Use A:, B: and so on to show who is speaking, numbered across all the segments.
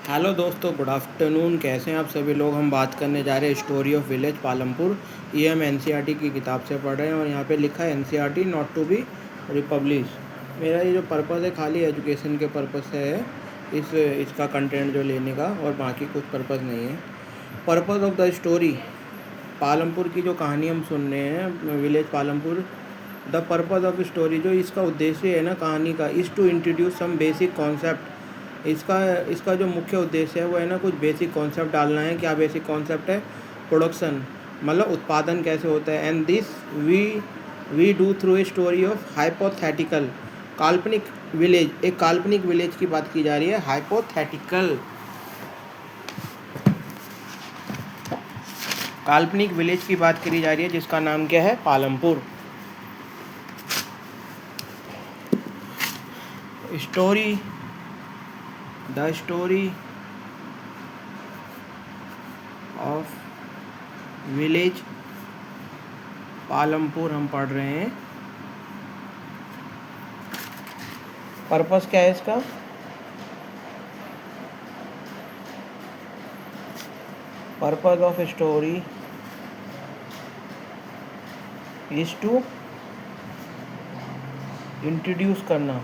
A: Hello दोस्तों, good afternoon. कैसे हैं आप सभी लोग। हम बात करने जा रहे हैं स्टोरी ऑफ विलेज पालमपुर। ये हम एनसीईआरटी की किताब से पढ़ रहे हैं और यहाँ पे लिखा है NCERT not to be republish. मेरा ये जो पर्पज़ है खाली एजुकेशन के पर्पज़ से है, इसका कंटेंट जो लेने का, और बाकी कुछ पर्पज़ नहीं है। Purpose of the story, Palampur की जो कहानी हम सुन रहे हैं village Palampur. The purpose of story, जो इसका उद्देश्य है ना कहानी का, is to introduce some basic concept. इसका इसका जो मुख्य उद्देश्य है वो है ना कुछ बेसिक कॉन्सेप्ट डालना है। क्या बेसिक कॉन्सेप्ट है? प्रोडक्शन, मतलब उत्पादन कैसे होता है। And this we do through a story of hypothetical, काल्पनिक विलेज। एक काल्पनिक विलेज की बात की जा रही है, हाइपोथेटिकल काल्पनिक विलेज की बात करी जा रही है, जिसका नाम क्या है? Palampur. Story, the story of village Palampur हम पढ़ रहे हैं। पर्पस क्या है इसका? Purpose of story is to introduce करना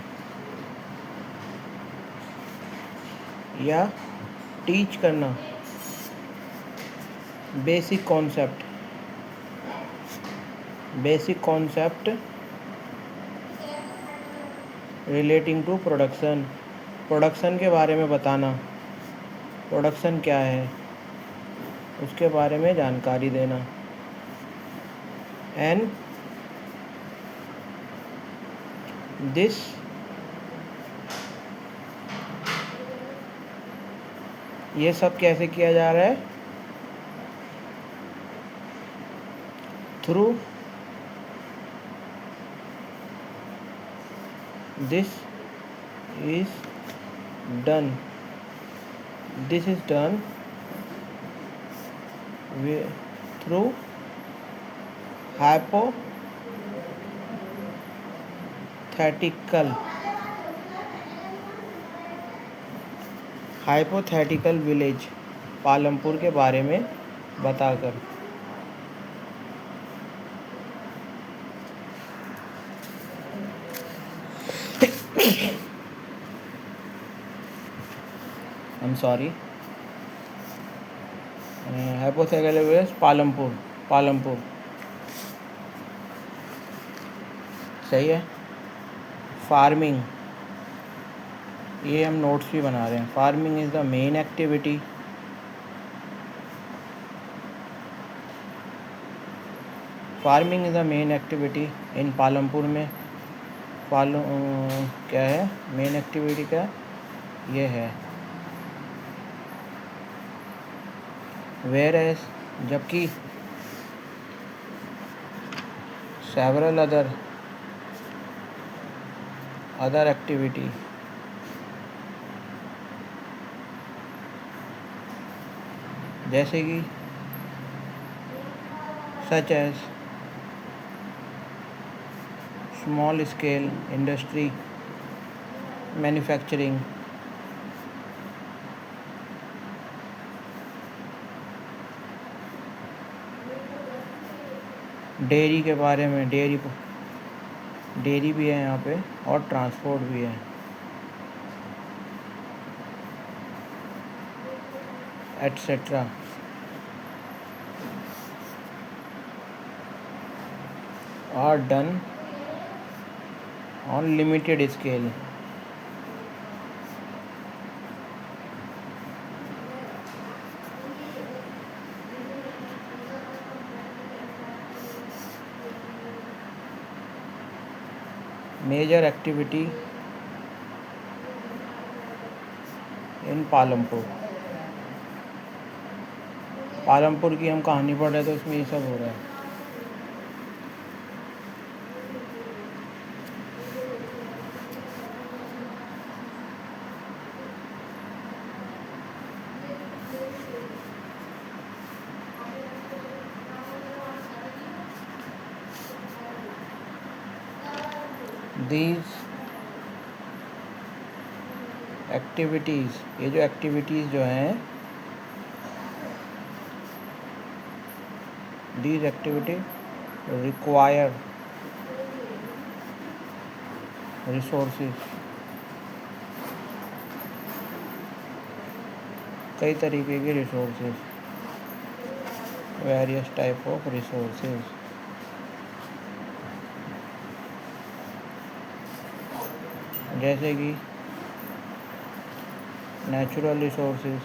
A: या टीच करना basic concept relating to production के बारे में बताना। प्रोडक्शन क्या है उसके बारे में जानकारी देना। एंड दिस ये सब कैसे किया जा रहा है? Through this is done through hypothetical village Palampur के बारे में बताकर। हाइपोथेटिकल विलेज पालमपुर सही है। फार्मिंग, ये हम नोट्स भी बना रहे हैं। Farming is the main activity in Palampur में। क्या है मेन एक्टिविटी? क्या ये है? वेयर एज, जबकि सेवरल अदर एक्टिविटी जैसे कि such as small scale industry, manufacturing, dairy के बारे में, डेयरी भी है यहाँ पे, और ट्रांसपोर्ट भी है, etcetera. Are done on limited scale. Major activity in Palampur की हम कहानी पढ़ रहे हैं, तो इसमें ये सब हो रहा है। These एक्टिविटीज़, ये जो एक्टिविटीज़ जो हैं, these activity require resources, कई तरीके के resources, various type of resources, जैसे कि नेचुरल रिसोर्सेज।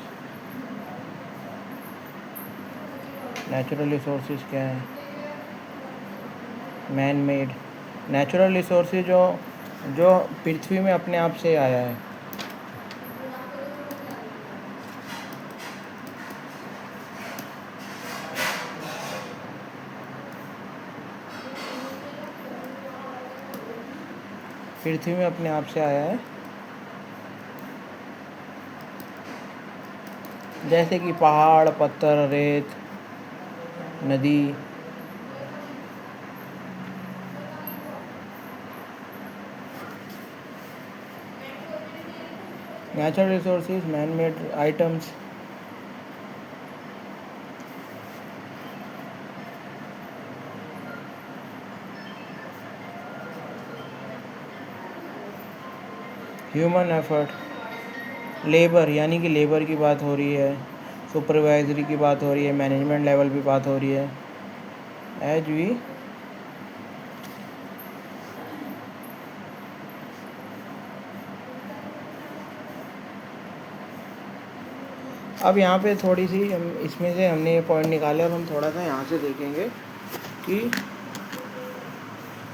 A: नेचुरल रिसोर्सेज क्या है? Man made. नेचुरल रिसोर्सेज जो जो पृथ्वी में अपने आप से आया है। पृथ्वी में अपने आप से आया है, जैसे कि पहाड़, पत्थर, रेत, नदी। Natural resources, man made items. Human effort, labour, यानी कि लेबर की बात हो रही है, सुपरवाइजरी की बात हो रही है, मैनेजमेंट लेवल की बात हो रही है। एज वी अब यहाँ पे थोड़ी सी इसमें से हमने ये पॉइंट निकाले और हम थोड़ा सा यहाँ से देखेंगे कि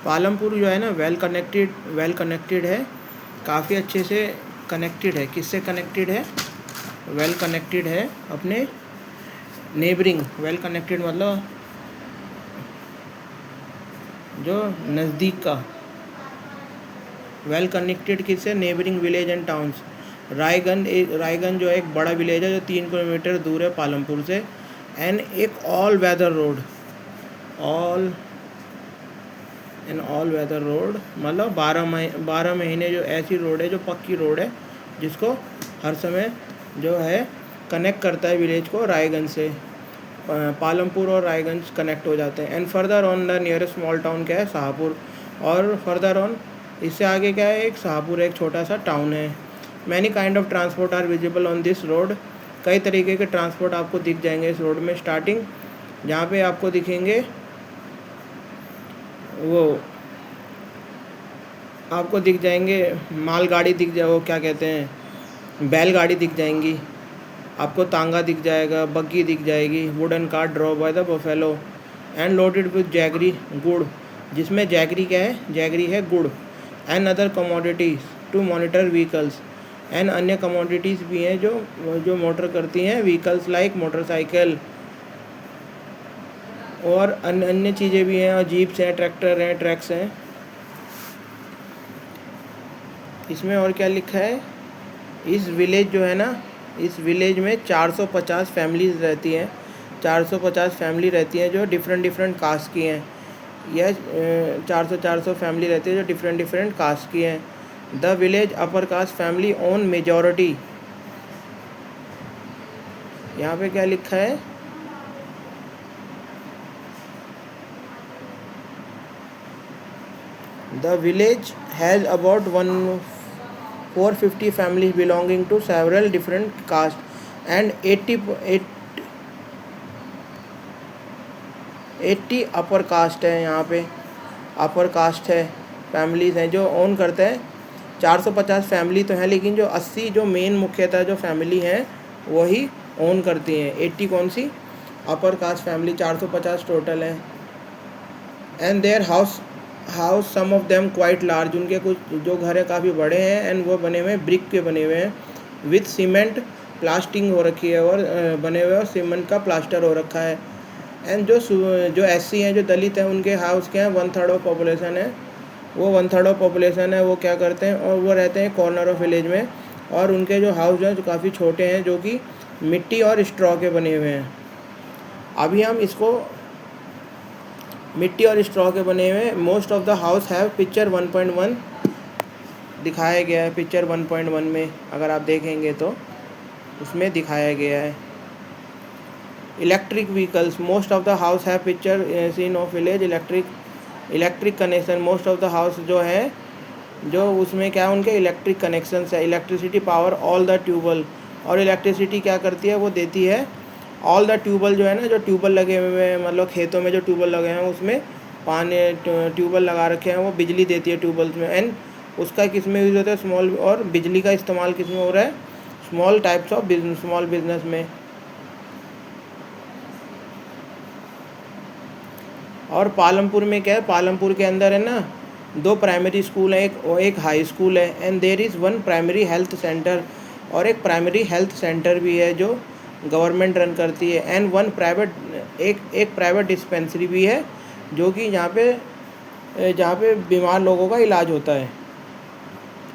A: पालमपुर जो है ना वेल कनेक्टेड है, काफ़ी अच्छे से कनेक्टेड है। किससे कनेक्टेड है? वेल कनेक्टेड है अपने नेबरिंग। वेल कनेक्टेड मतलब जो नज़दीक का। वेल कनेक्टेड किससे? Neighbouring village and towns. Raiganj जो एक बड़ा विलेज है जो 3 किलोमीटर दूर है पालमपुर से। एंड एक ऑल वेदर रोड मतलब 12 महीने जो ऐसी रोड है, जो पक्की रोड है, जिसको हर समय जो है कनेक्ट करता है विलेज को रायगंज से। पालमपुर और रायगंज कनेक्ट हो जाते हैं। And further on the nearest small town क्या है? शाहपुर। और फर्दर ऑन इससे आगे क्या है? एक शाहपुर, एक छोटा सा टाउन है। Many kind of transport are visible on this road. कई तरीके के ट्रांसपोर्ट आपको दिख जाएंगे इस रोड में। स्टार्टिंग जहाँ पे आपको दिखेंगे वो आपको दिख जाएंगे मालगाड़ी दिख जाए, वो क्या कहते हैं, बैलगाड़ी दिख जाएंगी आपको, तांगा दिख जाएगा, बग्गी दिख जाएगी, wooden cart draw by the buffalo and loaded with jaggery, गुड़, जिसमें जैगरी क्या है? जैगरी है गुड़। And other commodities to motor vehicles. एंड अन्य कमोडिटीज़ भी हैं जो मोटर करती हैं व्हीकल्स, लाइक मोटरसाइकिल, और अन्य चीज़ें भी हैं, और जीप्स हैं, ट्रैक्टर हैं, ट्रक्स हैं। इसमें और क्या लिखा है? इस विलेज जो है ना, इस विलेज में 450 फैमिलीज रहती हैं। 450 फैमिली रहती हैं जो डिफरेंट कास्ट की हैं। यह 400 फैमिली रहती है जो डिफरेंट कास्ट की हैं। The village upper caste family own majority. यहाँ पे क्या लिखा है? The village has about 450 families belonging to several different castes and 80 upper caste है। यहाँ पे अपर कास्ट है, फैमिलीज़ हैं जो ओन करते हैं। 450 फैमिली तो हैं, लेकिन जो 80 जो मेन मुख्यतः जो फैमिली हैं वही ओन करती हैं। 80 कौन सी? Upper caste family. 450 टोटल हैं। And their house some of them quite large. उनके कुछ जो घर है काफ़ी बड़े हैं। एंड वो बने हुए हैं ब्रिक के बने हुए हैं, विथ सीमेंट प्लास्टिंग हो रखी है, और बने हुए और सीमेंट का प्लास्टर हो रखा है। एंड जो एससी हैं, जो दलित हैं, उनके हाउस क्या है? 1/3 ऑफ पॉपुलेशन है। वो 1/3 ऑफ पॉपुलेशन है, वो क्या करते हैं? और वो रहते हैं कॉर्नर ऑफ विलेज में। और उनके जो हाउस हैं जो काफ़ी छोटे हैं, जो कि मिट्टी और स्ट्रॉ के बने हुए हैं। अभी हम इसको मिट्टी और स्ट्रॉ के बने हुए हैं। Most of the house have picture 1.1 दिखाया गया है पिक्चर 1.1 में, अगर आप देखेंगे तो उसमें दिखाया गया है। Electric vehicles, most of the house है picture scene of village. Electric connection, most of the house जो है, जो उसमें क्या है, उनके इलेक्ट्रिक कनेक्शंस है। Electricity power all the tube well, और इलेक्ट्रिसिटी क्या करती है, वो देती है ऑल द ट्यूबल, जो है ना, जो ट्यूबल लगे हुए हैं, मतलब खेतों में जो ट्यूबल लगे हैं उसमें पानी, ट्यूबल लगा रखे हैं, वो बिजली देती है ट्यूबल्स में। एंड उसका किस में यूज़ होता है, स्मॉल, और बिजली का इस्तेमाल किस में हो रहा है, small types of business, small business में। और पालमपुर में क्या है, पालमपुर के अंदर है ना 2 प्राइमरी स्कूल हैं, एक हाई स्कूल है। And there is 1 primary health centre, और एक प्राइमरी हेल्थ सेंटर भी है जो गवर्नमेंट रन करती है। एंड 1 प्राइवेट, एक प्राइवेट डिस्पेंसरी भी है, जो कि जहाँ पे बीमार लोगों का इलाज होता है।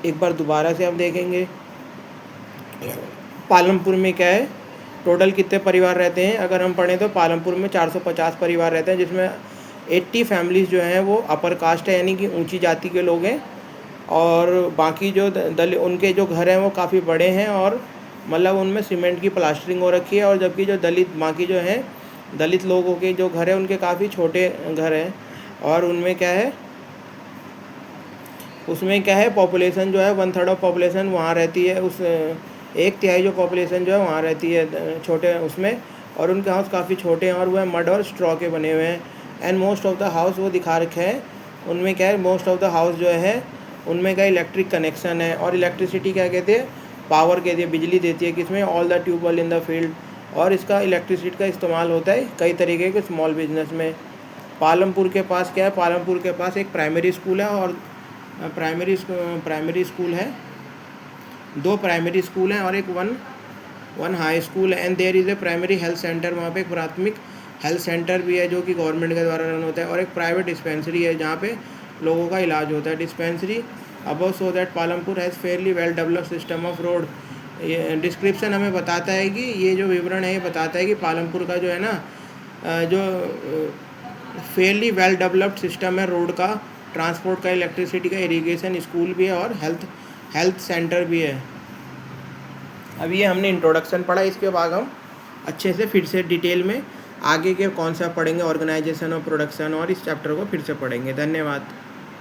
A: एक बार दोबारा से हम देखेंगे पालमपुर में क्या है, टोटल कितने परिवार रहते हैं। अगर हम पढ़ें तो पालमपुर में 450 परिवार रहते हैं, जिसमें 80 फैमिलीज़ जो हैं वो अपर कास्ट है, यानी कि ऊंची जाति के लोग हैं। और बाकी जो उनके जो घर हैं वो काफ़ी बड़े हैं, और मतलब उनमें सीमेंट की प्लास्टरिंग हो रखी है। और जबकि जो बाकी जो हैं दलित लोगों के जो घर हैं उनके काफ़ी छोटे घर हैं। और उनमें क्या है, उसमें क्या है, पॉपुलेशन जो है 1/3 ऑफ पॉपुलेशन वहाँ रहती है, उस 1/3 जो पॉपुलेशन जो है वहाँ रहती है छोटे उसमें। और उनके हाउस काफ़ी छोटे हैं, और वह मड और स्ट्रॉ के बने हुए हैं। And most of the house वो दिखा रखे हैं, उनमें क्या है, मोस्ट ऑफ द हाउस जो है उनमें क्या इलेक्ट्रिक कनेक्शन है। और इलेक्ट्रिसिटी क्या कहते हैं, पावर कहती है, बिजली देती है किसमें, all the tubewell in the field. और इसका इलेक्ट्रिसिटी का इस्तेमाल होता है कई तरीके के स्मॉल बिजनेस में। पालमपुर के पास क्या है, पालमपुर के पास एक प्राइमरी स्कूल है, और प्राइमरी स्कूल है, 2 प्राइमरी स्कूल हैं, और एक वन हाई स्कूल है। And there is a primary health centre, वहाँ पे एक प्राथमिक हेल्थ सेंटर भी है जो कि गवर्नमेंट के द्वारा रन होता है। और एक प्राइवेट डिस्पेंसरी है जहाँ पे लोगों का इलाज होता है। Dispensary above so that Palampur has fairly well developed system of road. ये डिस्क्रिप्शन हमें बताता है कि ये जो विवरण है ये बताता है कि पालमपुर का जो है ना, जो फेयरली वेल डेवलप्ड सिस्टम है रोड का, ट्रांसपोर्ट का, इलेक्ट्रिसिटी का, इरिगेशन, स्कूल भी है, और हेल्थ सेंटर भी है। अभी ये हमने इंट्रोडक्शन पढ़ा, इसके बाद हम अच्छे से फिर से डिटेल में आगे के कॉन्सेप्ट पढ़ेंगे, ऑर्गेनाइजेशन और प्रोडक्शन, और इस चैप्टर को फिर से पढ़ेंगे। धन्यवाद।